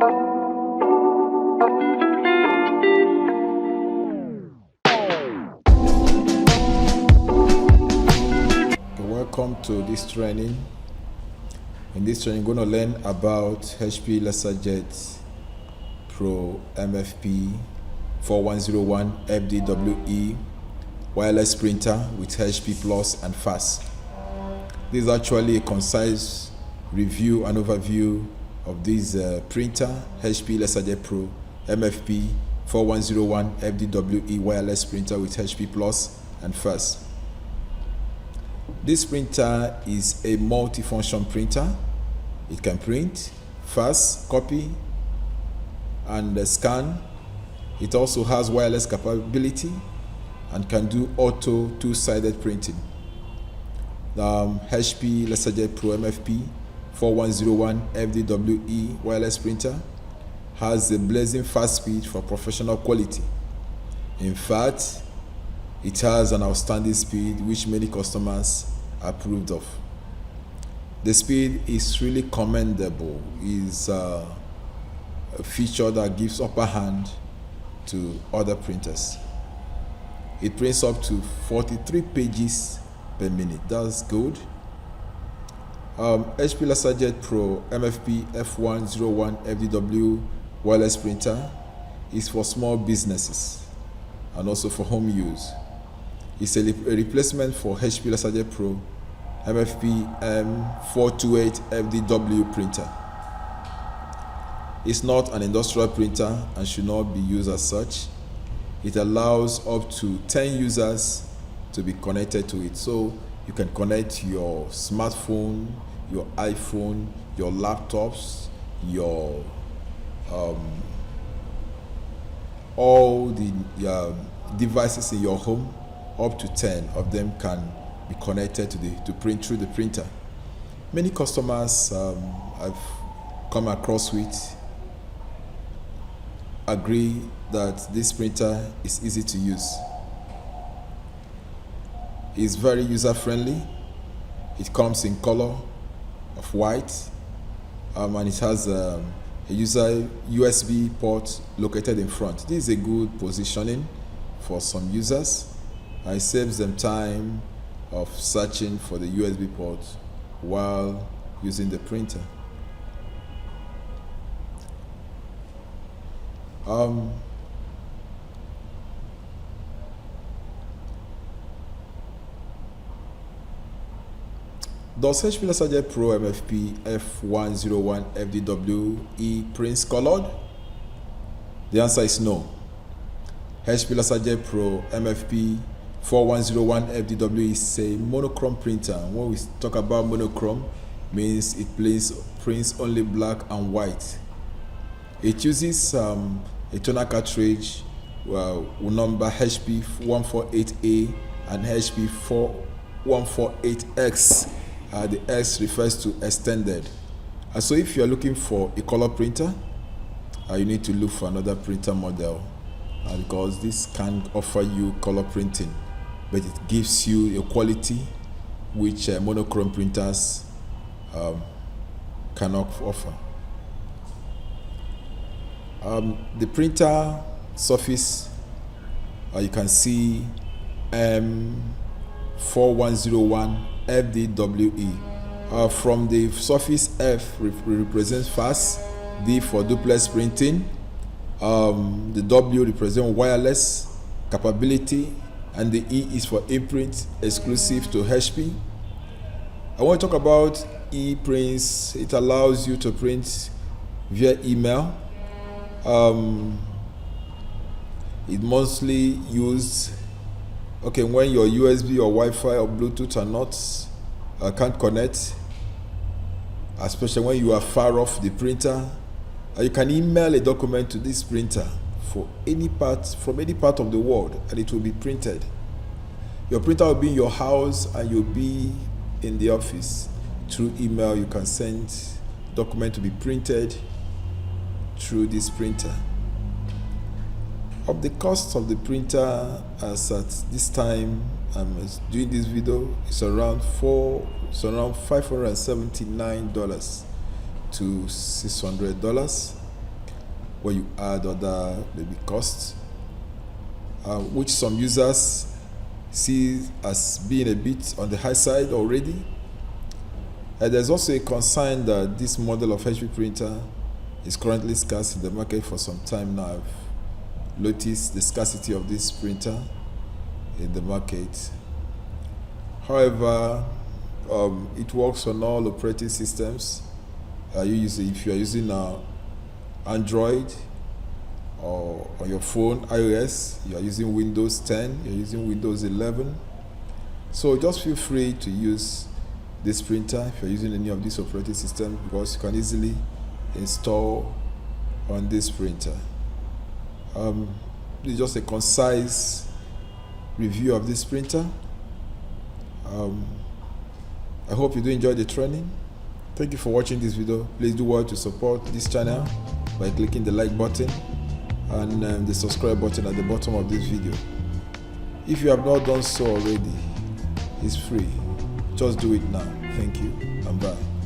Welcome to this training. In this training, you're going to learn about HP LaserJet Pro MFP 4101fdwe wireless printer with HP Plus and fast. This is actually a concise review and overview of this printer, HP LaserJet Pro MFP 4101fdwe wireless printer with HP Plus and fast. This printer is a multi-function printer. It can print, fast, copy, and scan. It also has wireless capability and can do auto two-sided printing. The HP LaserJet Pro MFP 4101fdwe wireless printer has a blazing fast speed for professional quality. In fact, it has an outstanding speed which many customers approved of. The speed is really commendable. It's a feature that gives upper hand to other printers. It prints up to 43 pages per minute. That's good. HP LaserJet Pro MFP F101fdwe wireless printer is for small businesses and also for home use. It's a replacement for HP LaserJet Pro MFP M4101fdwe printer. It's not an industrial printer and should not be used as such. It allows up to 10 users to be connected to it. So you can connect your smartphone, your iPhone, your laptops, your all the devices in your home. Up to 10 of them can be connected to print through the printer. Many customers I've come across with agree that this printer is easy to use. It's very user-friendly. It comes in color of white, and it has a user USB port located in front. This is a good positioning for some users. It saves them time of searching for the USB port while using the printer. Does HP LaserJet Pro MFP F101fdwe prints colored? The answer is no. HP LaserJet Pro MFP 4101fdwe is a monochrome printer. When we talk about monochrome, means it prints only black and white. It uses a toner cartridge with number HP 148A and HP 148X. The X refers to extended. So if you are looking for a color printer, you need to look for another printer model because this can offer you color printing, but it gives you a quality which monochrome printers cannot offer. The printer surface, you can see M4101fdwe. From the surface, F represents fast, D for duplex printing, the W represents wireless capability, and the E is for e-print exclusive to HP. I want to talk about e-prints. It allows you to print via email. It mostly used when your USB or Wi-Fi or Bluetooth are not can't connect, especially when you are far off the printer. You can email a document to this printer from any part of the world, and it will be printed. Your printer will be in your house and you'll be in the office. Through email, you can send document to be printed through this printer. Of the cost of the printer, as at this time I'm doing this video, it's around $579 to $600. where you add other maybe costs, which some users see as being a bit on the high side already. There's also a concern that this model of HP printer is currently scarce in the market for some time now. I've noticed the scarcity of this printer in the market. However, it works on all operating systems. If you are using Android or on your phone, iOS, you are using Windows 10, you're using Windows 11. So just feel free to use this printer if you're using any of these operating systems, because you can easily install on this printer. This is just a concise review of this printer. I hope you do enjoy the training. Thank you for watching this video. Please do well to support this channel by clicking the like button and the subscribe button at the bottom of this video. If you have not done so already, it's free. Just do it now. Thank you and bye.